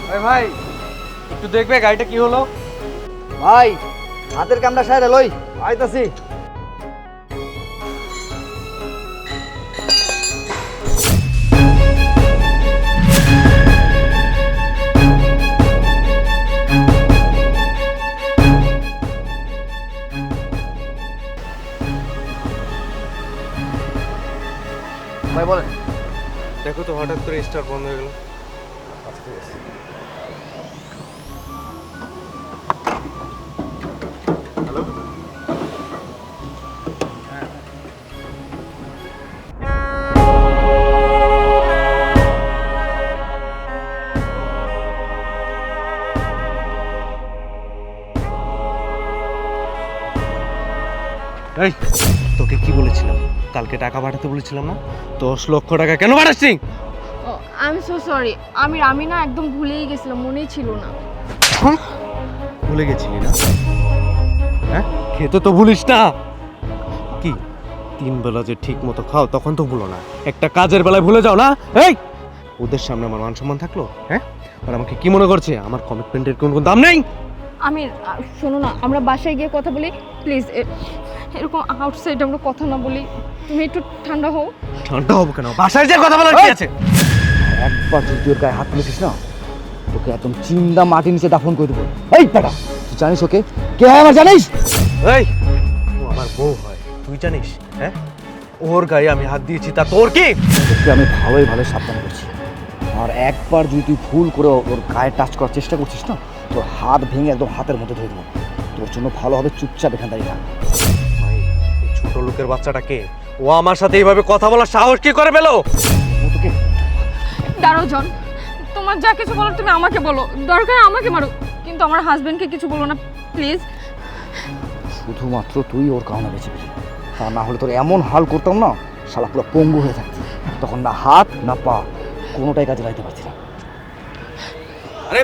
ভাই একটু দেখবে গাড়িটা কি হলো? ভাই হাতের কামটা সাইরে লই আইতাছি। ভাই বলেন। দেখো তো হঠাৎ করে স্টার্ট বন্ধ হয়ে গেল। আচ্ছা ঠিক আছে। হ্যালো, এই তোকে কি বলেছিলাম? কালকে টাকা পাঠাতে বলেছিলাম না? 10 লক্ষ টাকা কেন পাঠাচ্ছি? ও আই এম সো সরি। আমি না একদম ভুলেই গেছিলাম, মনেই ছিল না। ভুলে গেছিলি না? হ্যাঁ, খেতে তো ভুলিস না। কি 3 বেলা যে ঠিক মতো খাও তখন তো ভুলো না, একটা কাজের বেলায় ভুলে যাও না? এই ওদের সামনে আমার মান সম্মান থাকলো? হ্যাঁ, আর আমাকে কি মনে করছে? আমার কমিটমেন্টের কোনো দাম নেই? শোনো না, আমরা বাসায় গিয়ে কথা বলি প্লিজ। এরকম আউটসাইড আমরা কথা না বলি। তুমি একটু ঠান্ডা হও। ঠান্ডা হবো কেন? বাসায় যে কথা বলার কি আছে? একবার যদি ওর গায়ে হাত তুলেছিস না, তোকে একদম চিন্তা মাটি নিচে দাফন করে দেবো। এই বেটা, তুই জানিস ওকে কে হয় আমার জানিস? এই ও আমার বউ হয়, তুই জানিস? হ্যাঁ, ওর গায়ে আমি হাত দিয়েছি, তা তোর কি? তোকে আমি ভালোই সাবধান করছি। আর একবার যদি তুই ভুল করে ওর গায়ে টাচ করার চেষ্টা করছিস না, তোর হাত ভেঙে একদম হাতের মধ্যে ধরে দেবো। তোর জন্য ভালো হবে চুপচাপ এখান দাঁড়িয়ে থাক। ভাই, এই ছোট লোকের বাচ্চাটা কে? ও আমার সাথে এইভাবে কথা বলার সাহস কি করে পেলো? ও তোকে দাঁড়াও জন, তোমার যা কিছু বলার তুমি আমাকে বলো, দরকার আমাকে মারো, কিন্তু আমার হাজবেন্ডকে কিছু বলো না প্লিজ। শুধুমাত্র তুই ওর কারণে বেঁচে পেলি, তা না হলে তোর এমন হাল করতাম না, শালা পুরো পঙ্গু হয়ে থাকতি। তখন না হাত না পা কোনোটাই কাজে লাগাইতে পারতি না। আরে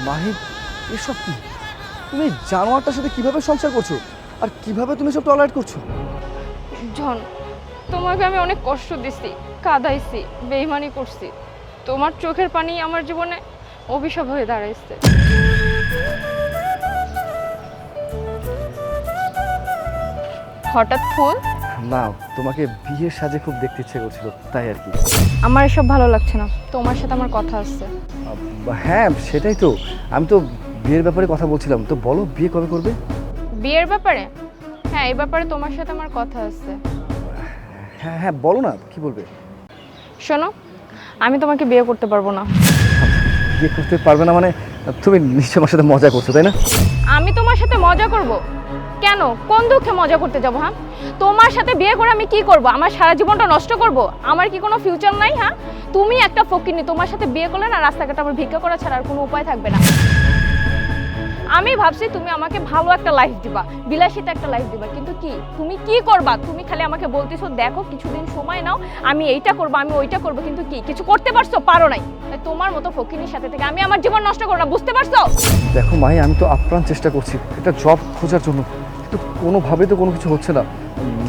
মাহিব, এসব কি? তুমি জানোয়ারটার সাথে কিভাবে সংসার করছো, আর কিভাবে তুমি সব টলারেট করছো? জন, তোমাকে আমি অনেক কষ্ট দিছি, কাঁদাইছি, বেইমানি করছি। তোমার চোখের পানি আমার জীবনে অভিশাপ হয়ে দাঁড়াইছে। হঠাৎ ফুল? না, তোমাকে বিয়ের সাজে খুব দেখতে ইচ্ছে করছিল, তাই আর কি। আমার এসব ভালো লাগছে না, তোমার সাথে আমার কথা আছে। হ্যাঁ সেটাই তো, আমি তো বিয়ের ব্যাপারে কথা বলছিলাম। তো বলো, বিয়ে কবে করবে? বিয়ের ব্যাপারে? হ্যাঁ, এই ব্যাপারে তোমার সাথে আমার কথা আছে। হ্যাঁ হ্যাঁ বলো না, কি বলবে? শোনো, আমি তোমাকে বিয়ে করতে পারবো না। বিয়ে করতে পারবে না মানে? তুমি নিশ্চয় আমার সাথে মজা করছো, তাই না? আমি তোমার সাথে মজা করব? কেন, কোন দুঃখে মজা করতে যাবো? হ্যাঁ, তোমার সাথে বিয়ে করে আমি কি করব? আমার সারা জীবনটা নষ্ট করব? আমার কি কোনো ফিউচার নাই? হ্যাঁ, তুমি একটা ফকিন্নি, তোমার সাথে বিয়ে করলে না রাস্তাঘাটে আমার ভিক্ষা করা ছাড়া আর কোনো উপায় থাকবে না। আমি ভাবছি তুমি আমাকে ভালো একটা লাইফ দিবা, বিলাসিতা একটা লাইফ দিবা, কিন্তু কি তুমি কি করবা? তুমি খালি আমাকে বলতেছো দেখো কিছুদিন সময় নাও, আমি এইটা করবো, আমি ওইটা করবো, কিন্তু কি কিছু করতে পারছো? পারো নাই। তাই তোমার মতো ফকিন্নির সাথে থেকে আমি আমার জীবন নষ্ট করব না, বুঝতে পারছো? দেখো মাহি, আমি তো আপ্রাণ চেষ্টা করছি একটা জব খোঁজার জন্য, কিন্তু কোনোভাবে তো কোনো কিছু হচ্ছে না।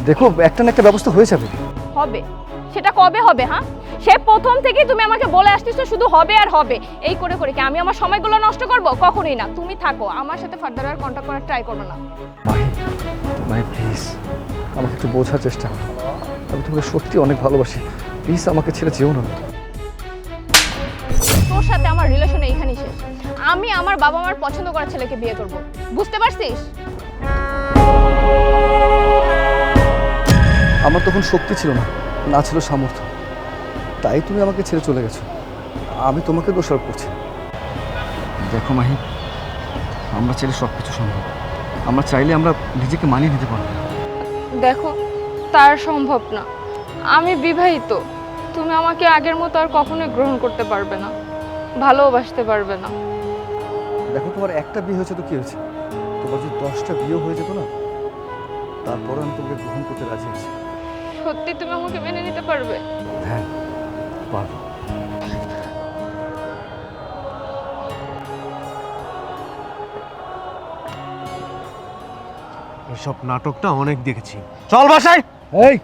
দেখো, একটা না একটা ব্যবস্থা হয়ে যাবে। হবে? সেটা কবে হবে? হ্যাঁ, সে প্রথম থেকেই তুমি আমাকে বলে আসতেছো শুধু হবে আর হবে। এই করে করে কি আমি আমার সময়গুলো নষ্ট করব? কখনোই না। তুমি থাকো, আমার সাথে ফার্দার আর কন্টাক্ট করার ট্রাই করবে না। মাহি, মাহি প্লিজ আমাকে একটু বোঝার চেষ্টা করো। আমি তোমাকে সত্যি অনেক ভালোবাসি, প্লিজ আমাকে ছেড়ে যেও না। তোর সাথে আমার রিলেশন এইখানেই শেষ। আমি আমার বাবা মার পছন্দ করা ছেলেকে বিয়ে করব, বুঝতে পারছিস? আমার তখন শক্তি ছিল না, না ছিল সামর্থ্য, তাই তুমি আমাকে ছেড়ে চলে গেছো। আমি তোমাকে দোষারোপ করছি। দেখো মাহি, আমরা চাইলে সব কিছু সম্ভব। আমরা চাইলে আমরা নিজেকে মানিয়ে নিতে পারবো। দেখো, তার সম্ভব না। আমি বিবাহিত, তুমি আমাকে আগের মতো আর কখনোই গ্রহণ করতে পারবে না, ভালোবাসতে পারবে না। দেখো, তোমার একটা বিয়ে হয়েছে তো কি হয়েছে? তোমার যদি 10টা বিয়ে হয়ে যেত না, তারপরে আমি তোমাকে গ্রহণ করতে রাজি আছি। সত্যি তুমি আমাকে মেনে নিতে পারবে? হ্যাঁ পারবো। এইসব নাটকটা অনেক দেখেছি, চল বাসায়। এই,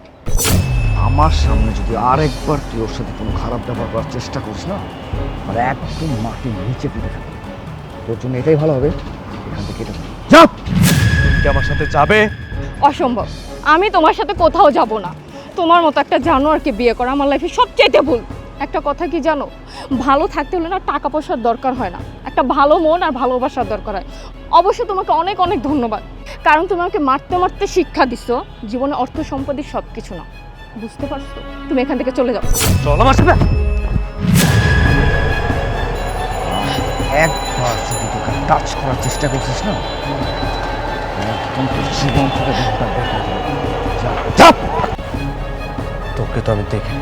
আমার সামনে যদি আরেকবার তুই ওর সাথে কোনো খারাপ ব্যবহার করার চেষ্টা করিস না, আর একদম মাটির নিচে পুঁতে থাকবি। তোর জন্য এটাই ভালো হবে, এখান থেকে এটা যা। তুমি কি আমার সাথে যাবে? অসম্ভব, আমি তোমার সাথে কোথাও যাব না। তোমার মতো একটা জানোয়ারকে বিয়ে করা আমার লাইফে সবচেয়ে ভুল। একটা কথা কি জানো, ভালো থাকতে হলে না টাকা পয়সার দরকার হয় না, একটা ভালো মন আর ভালোবাসার দরকার হয়। অবশ্য তোমাকে অনেক অনেক ধন্যবাদ, কারণ তুমি আমাকে মারতে মারতে শিক্ষা দিছো জীবনে অর্থ সম্পত্তি সব কিছু না। বুঝতে পারছো? তুমি এখান থেকে চলে যাও। চল আমার সাথে। একবার যদি তোকে টাচ করার চেষ্টা করছিস না, একদম তোর জীবন থেকে দুঃখটা বের করে দেবো। যা যা। তোকে তো আমি দেখি